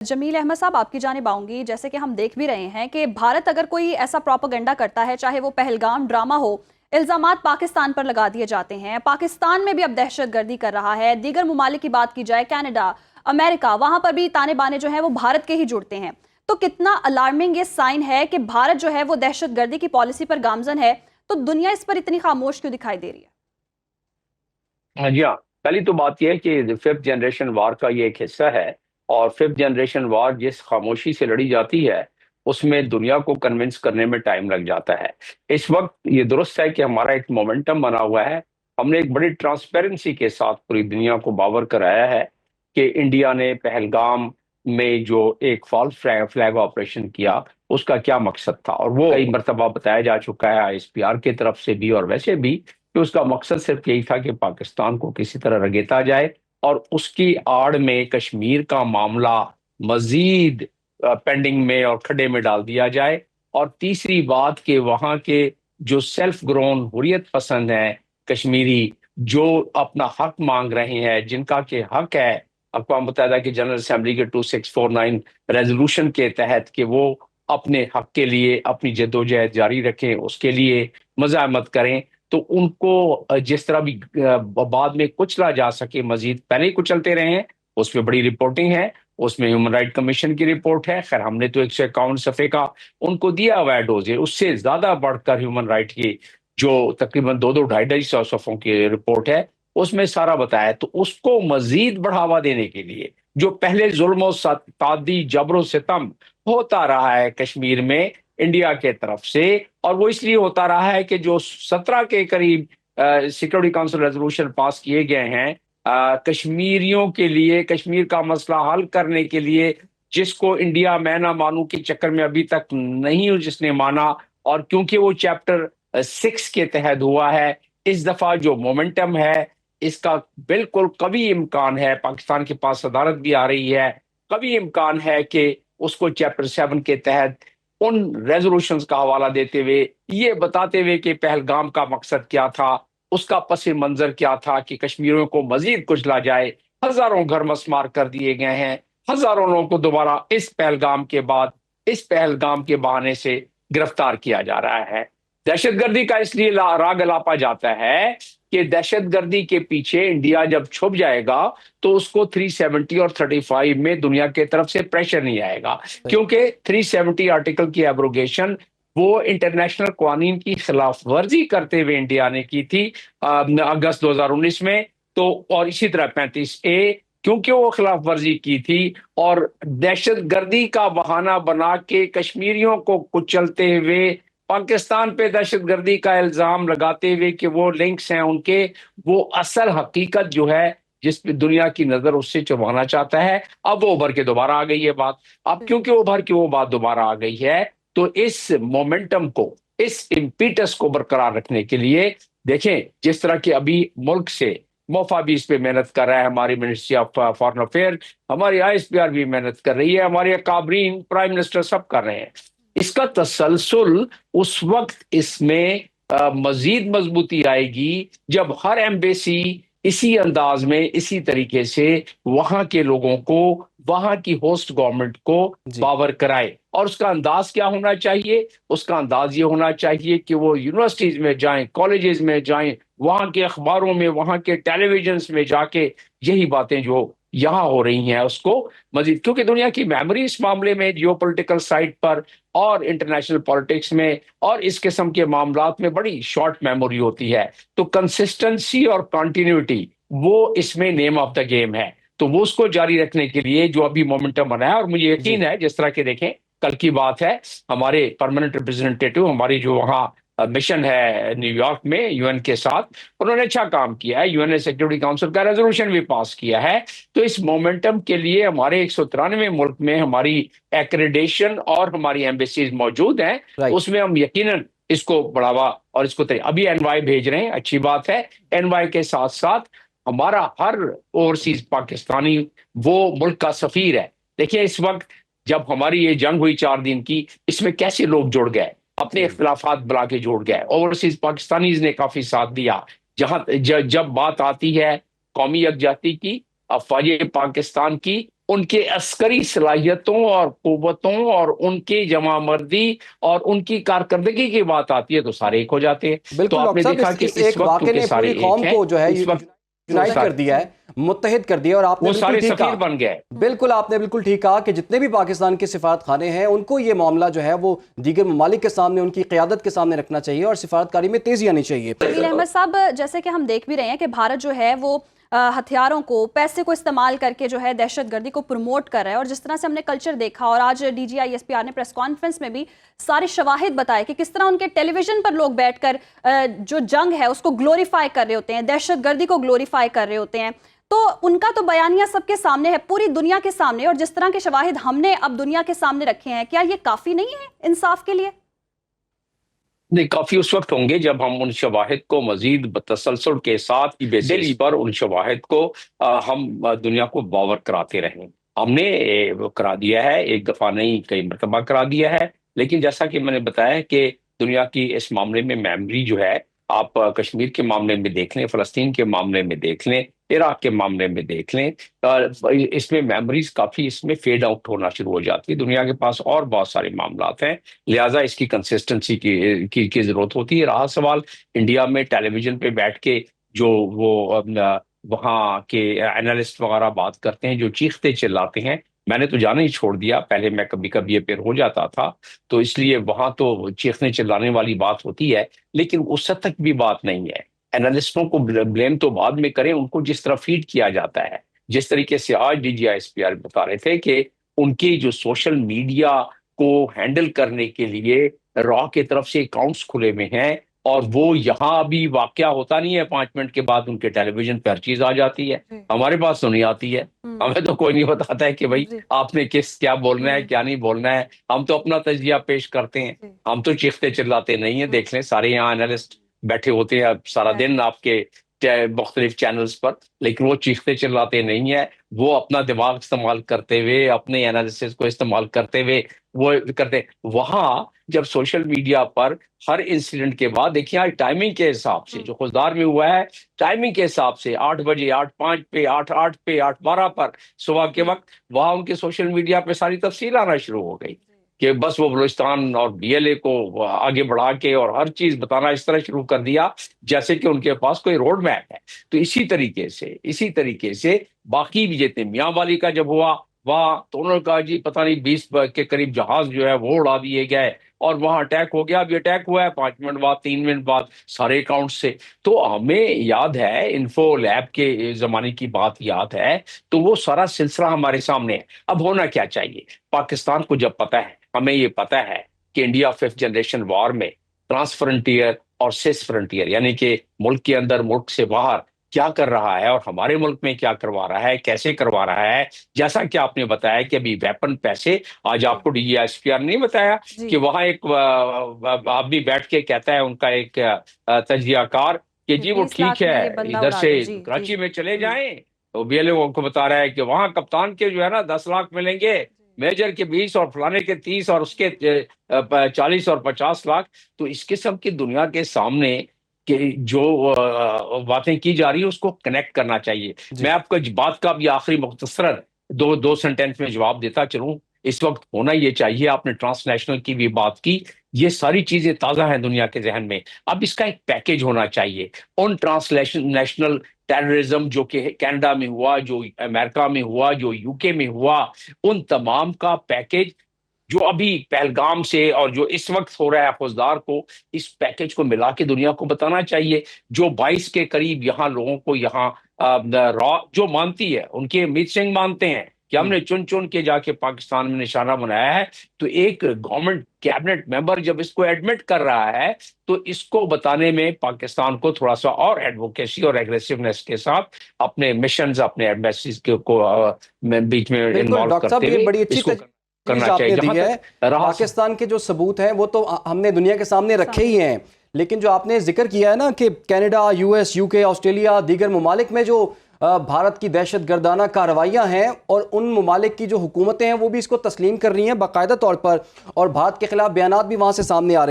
جمیل احمد صاحب آپ کی جانب آؤں گی. جیسے کہ ہم دیکھ بھی رہے ہیں کہ بھارت اگر کوئی ایسا پروپیگنڈا کرتا ہے، چاہے وہ پہلگام ڈرامہ ہو، الزامات پاکستان پر لگا دیے جاتے ہیں. پاکستان میں بھی اب دہشت گردی کر رہا ہے. دیگر ممالک کی بات کی جائے، کینیڈا، امریکہ، وہاں پر بھی تانے بانے جو ہیں وہ بھارت کے ہی جڑتے ہیں. تو کتنا الارمنگ یہ سائن ہے کہ بھارت جو ہے وہ دہشت گردی کی پالیسی پر گامزن ہے، تو دنیا اس پر اتنی خاموش کیوں دکھائی دے رہی ہے؟ جی ہاں، پہلی تو بات یہ ہے کہ ففتھ جنریشن وار کا یہ ایک حصہ ہے، اور ففتھ جنریشن وار جس خاموشی سے لڑی جاتی ہے اس میں دنیا کو کنونس کرنے میں ٹائم لگ جاتا ہے. اس وقت یہ درست ہے کہ ہمارا ایک مومنٹم بنا ہوا ہے. ہم نے ایک بڑی ٹرانسپیرنسی کے ساتھ پوری دنیا کو باور کرایا ہے کہ انڈیا نے پہلگام میں جو ایک فالس فلیگ آپریشن کیا اس کا کیا مقصد تھا، اور وہ کئی مرتبہ بتایا جا چکا ہے ISPR کی طرف سے بھی اور ویسے بھی، کہ اس کا مقصد صرف یہی تھا کہ پاکستان کو کسی طرح رگیتا جائے اور اس کی آڑ میں کشمیر کا معاملہ مزید پینڈنگ میں اور کھڈے میں ڈال دیا جائے. اور تیسری بات کہ وہاں کے جو سیلف گرون حریت پسند ہیں کشمیری، جو اپنا حق مانگ رہے ہیں، جن کا کہ حق ہے اقوام متحدہ کی جنرل اسمبلی کے 2649 ریزولوشن کے تحت کہ وہ اپنے حق کے لیے اپنی جدوجہد جاری رکھیں، اس کے لیے مزاحمت کریں، تو ان کو جس طرح بھی بعد میں کچلا جا سکے مزید پہلے ہی کچلتے رہے ہیں. اس پہ بڑی رپورٹنگ ہے، اس میں ہیومن رائٹ کمیشن کی رپورٹ ہے. خیر ہم نے تو 151 صفحے کا ان کو دیا ہوا ہے ڈوزے، اس سے زیادہ بڑھ کر ہیومن رائٹ کی جو تقریباً 200-250 صفحوں کی رپورٹ ہے اس میں سارا بتایا. تو اس کو مزید بڑھاوا دینے کے لیے جو پہلے ظلم و تعدی، جبر و ستم ہوتا رہا ہے کشمیر میں انڈیا کے طرف سے، اور وہ اس لیے ہوتا رہا ہے کہ جو 17 کے قریب سیکورٹی کونسل ریزولوشن پاس کیے گئے ہیں کشمیریوں کے لیے، کشمیر کا مسئلہ حل کرنے کے لیے، جس کو انڈیا میں نہ مانوں کے چکر میں ابھی تک نہیں جس نے مانا، اور کیونکہ وہ چیپٹر 6 کے تحت ہوا ہے، اس دفعہ جو مومنٹم ہے اس کا بالکل کبھی امکان ہے، پاکستان کے پاس صدارت بھی آ رہی ہے، کبھی امکان ہے کہ اس کو چیپٹر 7 کے تحت ان ریزولوشنز کا حوالہ دیتے ہوئے، یہ بتاتے ہوئے کہ پہلگام کا مقصد کیا تھا، اس کا پس منظر کیا تھا کہ کشمیریوں کو مزید کچلا جائے. ہزاروں گھر مسمار کر دیے گئے ہیں، ہزاروں لوگوں کو دوبارہ اس پہلگام کے بعد اس پہلگام کے بہانے سے گرفتار کیا جا رہا ہے. دہشت گردی کا اس لیے راگ الاپا جاتا ہے کہ دہشت گردی کے پیچھے انڈیا جب چھپ جائے گا تو اس کو 370 اور 35 میں دنیا کے طرف سے پریشر نہیں آئے گا، کیونکہ 370 آرٹیکل کی ایبروگیشن وہ انٹرنیشنل قوانین کی خلاف ورزی کرتے ہوئے انڈیا نے کی تھی اگست 2019 میں. تو اور اسی طرح 35A کیونکہ وہ خلاف ورزی کی تھی اور دہشت گردی کا بہانہ بنا کے کشمیریوں کو کچلتے ہوئے پاکستان پہ دہشت گردی کا الزام لگاتے ہوئے کہ وہ لنکس ہیں ان کے، وہ اصل حقیقت جو ہے جس پہ دنیا کی نظر اس سے چبانا چاہتا ہے، اب وہ ابھر کے دوبارہ آ گئی ہے بات. اب کیونکہ ابھر کے وہ بات دوبارہ آ گئی ہے تو اس مومنٹم کو، اس امپیٹس کو برقرار رکھنے کے لیے دیکھیں جس طرح کہ ابھی ملک سے موفا بھی اس پہ محنت کر رہا ہے، ہماری منسٹری آف فارن افیئر، ہماری ISPR بھی محنت کر رہی ہے، ہمارے اکابرین، پرائم منسٹر سب کر رہے ہیں. اس کا تسلسل اس وقت اس میں مزید مضبوطی آئے گی جب ہر ایمبیسی اسی انداز میں اسی طریقے سے وہاں کے لوگوں کو، وہاں کی ہوسٹ گورنمنٹ کو باور کرائے. اور اس کا انداز کیا ہونا چاہیے؟ اس کا انداز یہ ہونا چاہیے کہ وہ یونیورسٹیز میں جائیں، کالجز میں جائیں، وہاں کے اخباروں میں، وہاں کے ٹیلی ویژنز میں جا کے یہی باتیں جو یہاں ہو رہی ہیں اس کو مزید، کیونکہ دنیا کی میموری اس معاملے میں جیو پولیٹیکل سائٹ پر اور انٹرنیشنل پالیٹکس میں اور اس قسم کے معاملات میں بڑی شارٹ میموری ہوتی ہے. تو کنسسٹنسی اور کنٹینیوٹی وہ اس میں نیم آف دا گیم ہے. تو وہ اس کو جاری رکھنے کے لیے جو ابھی مومنٹم بنا ہے، اور مجھے یقین ہے جس طرح کہ دیکھیں کل کی بات ہے، ہمارے پرماننٹ ریپرزینٹیٹو، ہماری جو وہاں مشن ہے نیو یارک میں UN کے ساتھ، انہوں نے اچھا کام کیا ہے، UN سیکورٹی کونسل کا ریزولوشن بھی پاس کیا ہے. تو اس مومنٹم کے لیے ہمارے 193 ملک میں ہماری ایکریڈیشن اور ہماری ایمبیسیز موجود ہیں. اس میں ہم یقیناً اس کو بڑھاوا اور اس کو ابھی NY بھیج رہے ہیں، اچھی بات ہے. NY کے ساتھ ساتھ ہمارا ہر اوورسیز پاکستانی وہ ملک کا سفیر ہے. دیکھیں اس وقت جب ہماری یہ جنگ ہوئی 4 دن کی، اس میں کیسے لوگ جڑ گئے، اپنے اختلافات بلا کے جوڑ گئے. اوورسیز پاکستانیز نے کافی ساتھ دیا. جب بات آتی ہے قومی یکجہتی کی، افواج پاکستان کی، ان کے عسکری صلاحیتوں اور قوتوں اور ان کی جمع مردی اور ان کی کارکردگی کی بات آتی ہے تو سارے ایک ہو جاتے ہیں. تو بالکل آپ نے ڈاکٹر دیکھا صاحب، کہ اس اس ایک وقت واقعے نے کے سارے پوری قوم ایک ہیں. کو جو ہے اس وقت یونائٹ کر دیا ہے، متحد کر دیا، اور آپ نے وہ بالکل سارے ٹھیک سفیر کہا. بن گئے. بالکل آپ نے بالکل ٹھیک کہا کہ جتنے بھی پاکستان کے سفارت خانے ہیں ان کو یہ معاملہ جو ہے وہ دیگر ممالک کے سامنے، ان کی قیادت کے سامنے رکھنا چاہیے اور سفارتکاری میں تیزی آنی چاہیے. جمیل احمد صاحب، جیسے کہ ہم دیکھ بھی رہے ہیں کہ بھارت جو ہے وہ ہتھیاروں کو، پیسے کو استعمال کر کے جو ہے دہشت گردی کو پروموٹ کر رہا ہے، اور جس طرح سے ہم نے کلچر دیکھا، اور آج D G I S P R نے پریس کانفرنس میں بھی سارے شواہد بتائے کہ کس طرح ان کے ٹیلی ویژن پر لوگ بیٹھ کر جو جنگ ہے اس کو گلوریفائی کر رہے ہوتے ہیں، دہشت گردی کو گلوریفائی کر رہے ہوتے ہیں. تو ان کا تو بیانیہ سب کے سامنے ہے، پوری دنیا کے سامنے، اور جس طرح کے شواہد ہم نے اب دنیا کے سامنے رکھے ہیں، کیا یہ کافی نہیں ہے انصاف کے لیے؟ نہیں، کافی اس وقت ہوں گے جب ہم ان شواہد کو مزید تسلسل کے ساتھ دلی پر ان شواہد کو ہم دنیا کو باور کراتے رہیں. ہم نے وہ کرا دیا ہے، ایک دفعہ نہیں کئی مرتبہ کرا دیا ہے. لیکن جیسا کہ میں نے بتایا کہ دنیا کی اس معاملے میں میموری جو ہے، آپ کشمیر کے معاملے میں دیکھ لیں، فلسطین کے معاملے میں دیکھ لیں، عراق کے معاملے میں دیکھ لیں، اس میں میموریز کافی اس میں فیڈ آؤٹ ہونا شروع ہو جاتی ہے. دنیا کے پاس اور بہت سارے معاملات ہیں، لہٰذا اس کی کنسسٹنسی کی ضرورت ہوتی ہے. رہا سوال انڈیا میں ٹیلی ویژن پہ بیٹھ کے جو وہ وہاں کے اینالسٹ وغیرہ بات کرتے ہیں، جو چیختے چلاتے ہیں، میں نے تو جانا ہی چھوڑ دیا. پہلے میں کبھی کبھی یہ پھر ہو جاتا تھا، تو اس لیے وہاں تو چیخنے چلانے والی بات ہوتی ہے، لیکن اس حد تک بھی بات نہیں ہے. اینالسٹوں کو بلیم تو بعد میں کریں، ان کو جس طرح فیڈ کیا جاتا ہے، جس طریقے سے آج D G I S P R بتا رہے تھے کہ ان کی جو سوشل میڈیا کو ہینڈل کرنے کے لیے را کی طرف سے اکاؤنٹس کھلے ہوئے ہیں، اور وہ یہاں ابھی واقعہ ہوتا نہیں ہے، 5 منٹ کے بعد ان کے ٹیلی ویژن پہ ہر چیز آ جاتی ہے. ہمارے پاس تو نہیں آتی ہے. ہمیں تو کوئی نہیں بتاتا ہے کہ بھائی آپ نے کیا بولنا ہے، کیا نہیں بولنا ہے. ہم تو اپنا تجزیہ پیش کرتے ہیں، ہم تو چیختے چلاتے نہیں ہیں. دیکھ لیں سارے یہاں اینالسٹ بیٹھے ہوتے ہیں اب سارا دن آپ کے مختلف چینلز پر، لیکن وہ چیختے چلاتے نہیں ہیں. وہ اپنا دماغ استعمال کرتے ہوئے، اپنے انالیسس کو استعمال کرتے ہوئے وہ کرتے. وہاں جب سوشل میڈیا پر ہر انسیڈنٹ کے بعد دیکھیں، آج ٹائمنگ کے حساب سے جو خزدار میں ہوا ہے، ٹائمنگ کے حساب سے 8 بجے، 8:05 پہ، 8:08 پہ، 8:12 پر صبح کے وقت وہاں ان کے سوشل میڈیا پہ ساری تفصیل آنا شروع ہو گئی کہ بس وہ بلوچستان اور بی ایل اے کو آگے بڑھا کے اور ہر چیز بتانا اس طرح شروع کر دیا جیسے کہ ان کے پاس کوئی روڈ میپ ہے. تو اسی طریقے سے باقی بھی جتنے میاں والی کا جب ہوا، وہاں تو انہوں نے کہا جی پتہ نہیں 20 کے قریب جہاز جو ہے وہ اڑا دیے گئے اور وہاں اٹیک ہو گیا. اب یہ اٹیک ہوا ہے 5 منٹ بعد، 3 منٹ بعد سارے اکاؤنٹ سے. تو ہمیں یاد ہے، انفو لیب کے زمانے کی بات یاد ہے، تو وہ سارا سلسلہ ہمارے سامنے ہے. اب ہونا کیا چاہیے؟ پاکستان کو جب پتہ ہے، ہمیں یہ پتہ ہے کہ انڈیا 5th جنریشن وار میں ٹرانس فرنٹیئر اور سیس فرنٹیئر، یعنی کہ ملک کے اندر ملک سے باہر کیا کر رہا ہے اور ہمارے ملک میں کیا کروا رہا ہے، کیسے کروا رہا ہے. جیسا کہ آپ نے بتایا کہ ابھی ویپن پیسے، آج آپ کو D G S P R نہیں بتایا کہ وہاں ایک آدمی بیٹھ کے کہتا ہے، ان کا ایک تجزیہ کار، کہ جی وہ 20 ٹھیک لاکھ میں ہے یہ بندہ ادھر اڑا سے دے. کراچی میں چلے جائیں. تو بی ایل او کو بتا رہا ہے کہ وہاں کپتان کے جو ہے نا 10 لاکھ ملیں گے، میجر کے 20 اور فلانے کے 30 اور اس کے 40 اور 50 لاکھ. تو اس قسم کی دنیا کے سامنے کہ جو باتیں کی جا رہی ہیں اس کو کنیکٹ کرنا چاہیے. میں آپ کو بات کا بھی آخری مختصراً دو سینٹینس میں جواب دیتا چلوں. اس وقت ہونا یہ چاہیے، آپ نے ٹرانس نیشنل کی بھی بات کی، یہ ساری چیزیں تازہ ہیں دنیا کے ذہن میں. اب اس کا ایک پیکیج ہونا چاہیے. ان ٹرانس نیشنل ٹیررزم جو کہ کینیڈا میں ہوا، جو امریکہ میں ہوا، جو یو کے میں ہوا، ان تمام کا پیکیج جو ابھی پہلگام سے اور جو اس وقت ہو رہا ہے فوجدار کو، اس پیکیج کو ملا کے دنیا کو بتانا چاہیے. جو 22 کے قریب یہاں لوگوں کو یہاں جو مانتی ہے، ان کے امیت سنگھ مانتے ہیں کہ ہم نے چن کے جا کے پاکستان میں نشانہ بنایا ہے. تو ایک گورنمنٹ کیبنٹ ممبر جب اس کو ایڈمٹ کر رہا ہے تو اس کو بتانے میں پاکستان کو تھوڑا سا اور ایڈوکیسی اور ایگریسونیس کے ساتھ اپنے مشنز، اپنے ایمبیسیز کو بیچ میں انوالو کرتے ہوئے اس کو کرنا آپ چاہیے. نے دی ہے پاکستان کے جو ثبوت ہیں وہ تو ہم نے دنیا کے سامنے رکھے ہی ہیں، لیکن جو آپ نے ذکر کیا ہے نا کہ کینیڈا، یو ایس، یو کے، آسٹریلیا، دیگر ممالک میں جو بھارت کی دہشت گردانہ کارروائیاں ہیں، اور ان ممالک کی جو حکومتیں ہیں وہ بھی اس کو تسلیم کر رہی ہیں باقاعدہ طور پر، اور بھارت کے خلاف بیانات بھی وہاں سے سامنے آ رہے ہیں.